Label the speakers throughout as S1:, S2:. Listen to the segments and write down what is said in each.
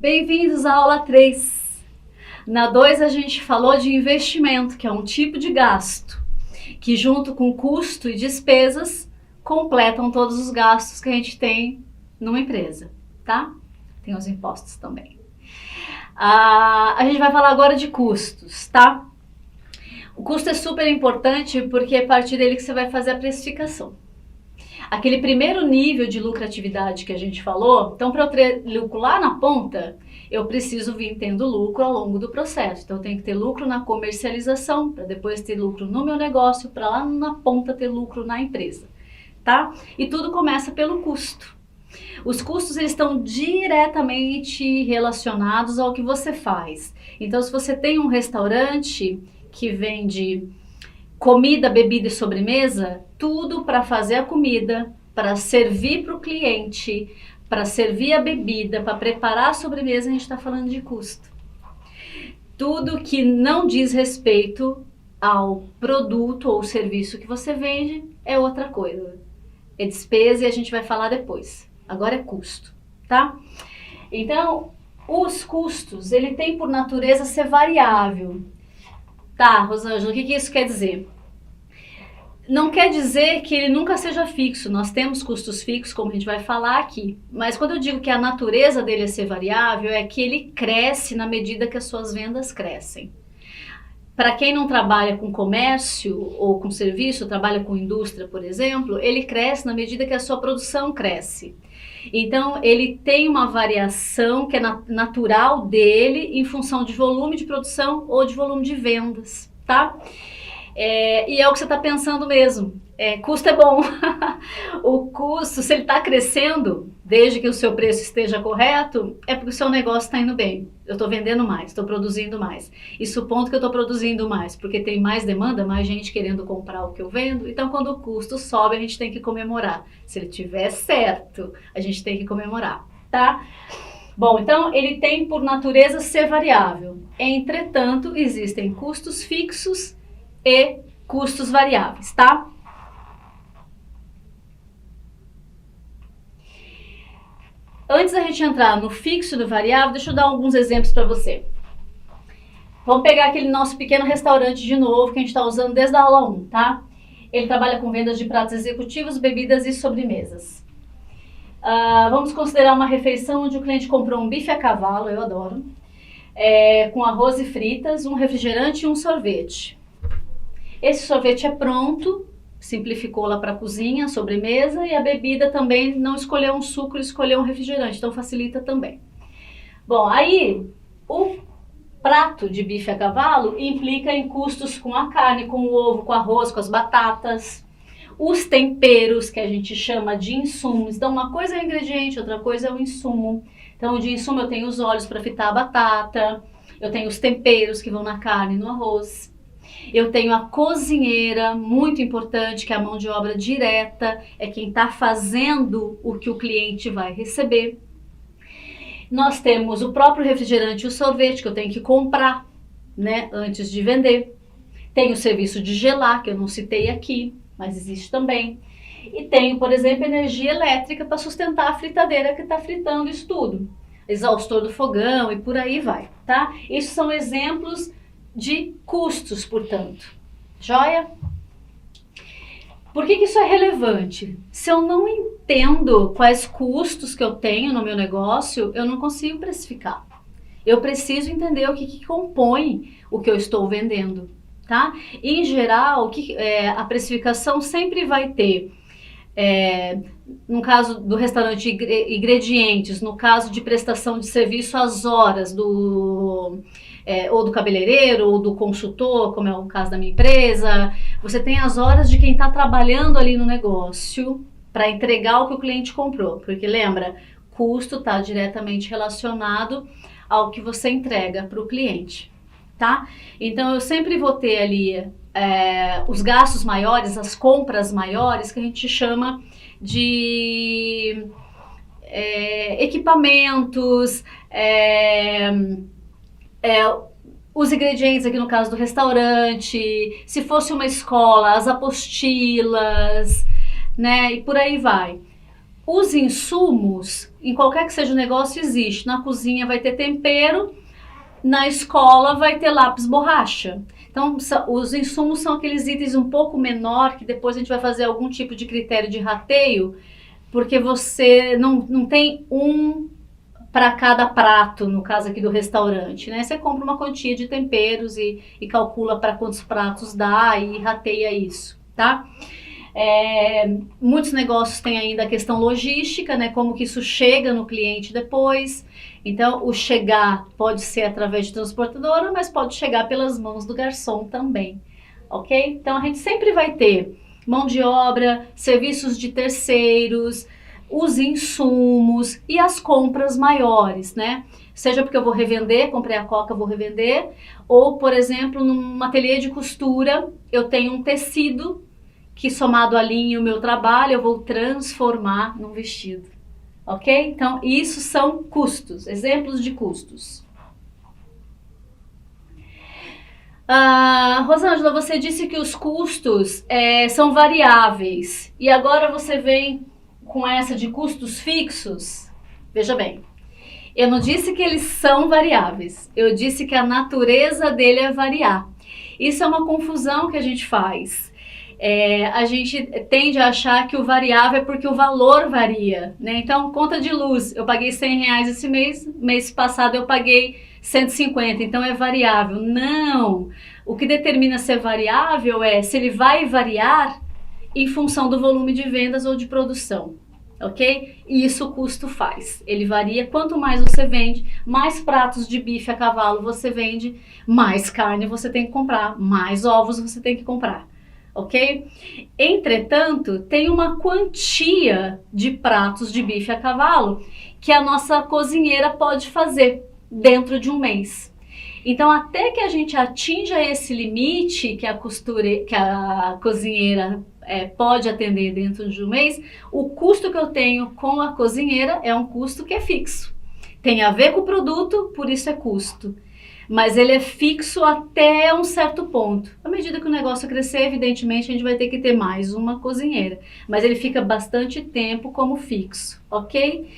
S1: Bem-vindos à aula 3. Na 2 a gente falou de investimento, que é um tipo de gasto, que junto com custo e despesas, completam todos os gastos que a gente tem numa empresa, tá? Tem os impostos também. A gente vai falar agora de custos, tá? O custo é super importante porque é a partir dele que você vai fazer a precificação. Aquele primeiro nível de lucratividade que a gente falou, então para eu ter lucro lá na ponta, eu preciso vir tendo lucro ao longo do processo. Então eu tenho que ter lucro na comercialização, para depois ter lucro no meu negócio, para lá na ponta ter lucro na empresa, tá? E tudo começa pelo custo. Os custos eles estão diretamente relacionados ao que você faz. Então se você tem um restaurante que vende comida, bebida e sobremesa, tudo para fazer a comida, para servir para o cliente, para servir a bebida, para preparar a sobremesa, a gente está falando de custo. Tudo que não diz respeito ao produto ou serviço que você vende é outra coisa. É despesa e a gente vai falar depois. Agora é custo, tá? Então, os custos, ele tem por natureza ser variável. Tá, Rosângela, o que isso quer dizer? Não quer dizer que ele nunca seja fixo, nós temos custos fixos, como a gente vai falar aqui, mas quando eu digo que a natureza dele é ser variável, é que ele cresce na medida que as suas vendas crescem. Para quem não trabalha com comércio ou com serviço, trabalha com indústria, por exemplo, ele cresce na medida que a sua produção cresce. Então, ele tem uma variação que é natural dele em função de volume de produção ou de volume de vendas, tá? E é o que você está pensando mesmo. Custo é bom. O custo, se ele está crescendo, desde que o seu preço esteja correto, é porque o seu negócio está indo bem. Eu estou vendendo mais, estou produzindo mais. E supondo que eu estou produzindo mais, porque tem mais demanda, mais gente querendo comprar o que eu vendo. Então, quando o custo sobe, a gente tem que comemorar. Se ele estiver certo, a gente tem que comemorar, tá? Bom, então ele tem por natureza ser variável. Entretanto, existem custos fixos e custos variáveis, tá? Antes da gente entrar no fixo e no variável, deixa eu dar alguns exemplos para você. Vamos pegar aquele nosso pequeno restaurante de novo, que a gente está usando desde a aula 1, tá? Ele trabalha com vendas de pratos executivos, bebidas e sobremesas. Vamos considerar uma refeição onde o cliente comprou um bife a cavalo, eu adoro, com arroz e fritas, um refrigerante e um sorvete. Esse sorvete é pronto, simplificou lá para a cozinha, sobremesa, e a bebida também não escolheu um suco, escolheu um refrigerante, então facilita também. Bom, aí o prato de bife a cavalo implica em custos com a carne, com o ovo, com o arroz, com as batatas, os temperos, que a gente chama de insumos. Então uma coisa é o ingrediente, outra coisa é o insumo. Então de insumo eu tenho os óleos para fritar a batata, eu tenho os temperos que vão na carne e no arroz. Eu tenho a cozinheira, muito importante, que é a mão de obra direta, é quem está fazendo o que o cliente vai receber. Nós temos o próprio refrigerante e o sorvete, que eu tenho que comprar, né, antes de vender. Tem o serviço de gelar, que eu não citei aqui, mas existe também. E tenho, por exemplo, energia elétrica para sustentar a fritadeira que está fritando isso tudo. Exaustor do fogão e por aí vai, tá? Isso são exemplos de custos, portanto. Joia? Por que isso é relevante? Se eu não entendo quais custos que eu tenho no meu negócio, eu não consigo precificar. Eu preciso entender o que compõe o que eu estou vendendo, tá? Em geral, a precificação sempre vai ter, no caso do restaurante, ingredientes, no caso de prestação de serviço, as horas ou do cabeleireiro, ou do consultor, como é o caso da minha empresa. Você tem as horas de quem está trabalhando ali no negócio para entregar o que o cliente comprou. Porque lembra, custo está diretamente relacionado ao que você entrega para o cliente, tá? Então eu sempre vou ter ali os gastos maiores, as compras maiores, que a gente chama de equipamentos, os ingredientes aqui no caso do restaurante, se fosse uma escola, as apostilas, né, e por aí vai. Os insumos, em qualquer que seja o negócio, existe. Na cozinha vai ter tempero, na escola vai ter lápis borracha. Então, os insumos são aqueles itens um pouco menor, que depois a gente vai fazer algum tipo de critério de rateio, porque você não tem um para cada prato, no caso aqui do restaurante, né? Você compra uma quantia de temperos e calcula para quantos pratos dá e rateia isso, tá? Muitos negócios têm ainda a questão logística, né? Como que isso chega no cliente depois. Então, o chegar pode ser através de transportadora, mas pode chegar pelas mãos do garçom também, ok? Então, a gente sempre vai ter mão de obra, serviços de terceiros, os insumos e as compras maiores, né? Seja porque eu vou revender, comprei a coca, vou revender, ou, por exemplo, num ateliê de costura, eu tenho um tecido que, somado à linha e o meu trabalho, eu vou transformar num vestido, ok? Então, isso são custos, exemplos de custos. Rosângela, você disse que os custos são variáveis, e agora você vem com essa de custos fixos. Veja bem, eu não disse que eles são variáveis, eu disse que a natureza dele é variar. Isso é uma confusão que a gente faz. A gente tende a achar que o variável é porque o valor varia, né? Então, conta de luz, eu paguei R$100 esse mês passado eu paguei 150, então é variável. Não! O que determina ser variável é se ele vai variar em função do volume de vendas ou de produção, ok? E isso o custo faz. Ele varia, quanto mais você vende, mais pratos de bife a cavalo você vende, mais carne você tem que comprar, mais ovos você tem que comprar, ok? Entretanto, tem uma quantia de pratos de bife a cavalo que a nossa cozinheira pode fazer dentro de um mês. Então, até que a gente atinja esse limite que a cozinheira pode atender dentro de um mês, o custo que eu tenho com a cozinheira é um custo que é fixo. Tem a ver com o produto, por isso é custo. Mas ele é fixo até um certo ponto. À medida que o negócio crescer, evidentemente, a gente vai ter que ter mais uma cozinheira. Mas ele fica bastante tempo como fixo, ok?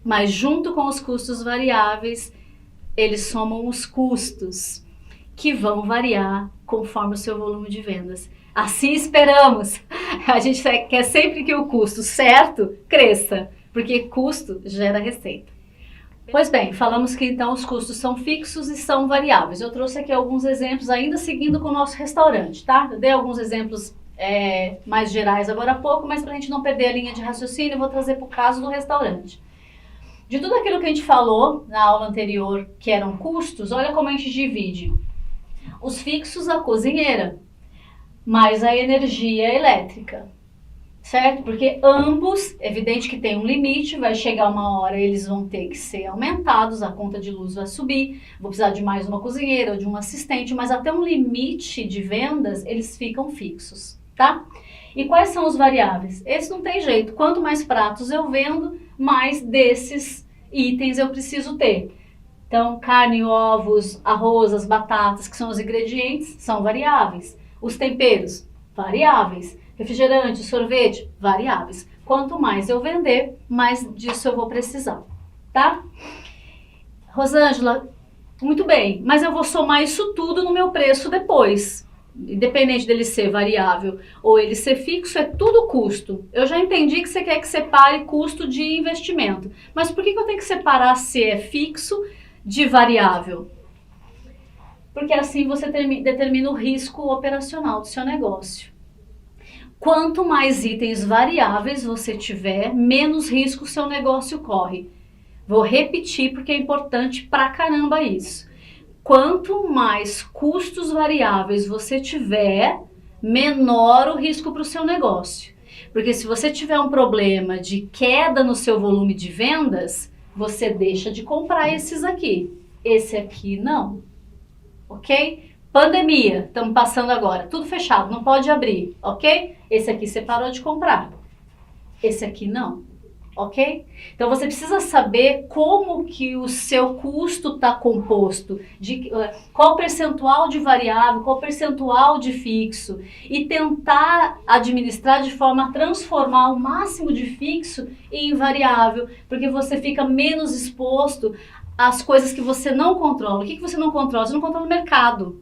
S1: Mas junto com os custos variáveis, eles somam os custos, que vão variar conforme o seu volume de vendas. Assim esperamos. A gente quer sempre que o custo certo cresça, porque custo gera receita. Pois bem, falamos que então os custos são fixos e são variáveis. Eu trouxe aqui alguns exemplos, ainda seguindo com o nosso restaurante, tá? Eu dei alguns exemplos mais gerais agora há pouco, mas para a gente não perder a linha de raciocínio, eu vou trazer para o caso do restaurante. De tudo aquilo que a gente falou na aula anterior, que eram custos, olha como a gente divide. Os fixos, a cozinheira, mais a energia elétrica, certo? Porque ambos, evidente que tem um limite, vai chegar uma hora, eles vão ter que ser aumentados, a conta de luz vai subir, vou precisar de mais uma cozinheira ou de um assistente, mas até um limite de vendas, eles ficam fixos, tá? E quais são os variáveis? Esse não tem jeito, quanto mais pratos eu vendo, mais desses itens eu preciso ter. Então, carne, ovos, arroz, as batatas, que são os ingredientes, são variáveis. Os temperos, variáveis. Refrigerante, sorvete, variáveis. Quanto mais eu vender, mais disso eu vou precisar, tá? Rosângela, muito bem, mas eu vou somar isso tudo no meu preço depois. Independente dele ser variável ou ele ser fixo, é tudo custo. Eu já entendi que você quer que separe custo de investimento. Mas por que eu tenho que separar se é fixo de variável? Porque assim você determina o risco operacional do seu negócio. Quanto mais itens variáveis você tiver, menos risco o seu negócio corre. Vou repetir porque é importante pra caramba isso. Quanto mais custos variáveis você tiver, menor o risco para o seu negócio. Porque se você tiver um problema de queda no seu volume de vendas, você deixa de comprar esses aqui. Esse aqui não. Ok? Pandemia, estamos passando agora, tudo fechado, não pode abrir, ok? Esse aqui você parou de comprar. Esse aqui não. Ok? Então você precisa saber como que o seu custo está composto, qual percentual de variável, qual percentual de fixo, e tentar administrar de forma a transformar o máximo de fixo em variável, porque você fica menos exposto às coisas que você não controla. O que você não controla? Você não controla o mercado.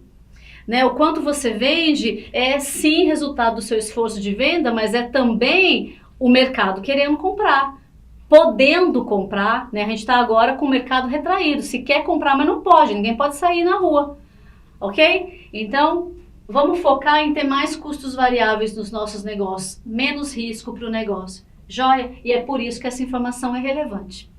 S1: Né? O quanto você vende é sim resultado do seu esforço de venda, mas é também o mercado querendo comprar, podendo comprar, né? A gente está agora com o mercado retraído, se quer comprar, mas não pode, ninguém pode sair na rua, ok? Então, vamos focar em ter mais custos variáveis nos nossos negócios, menos risco para o negócio, joia? E é por isso que essa informação é relevante.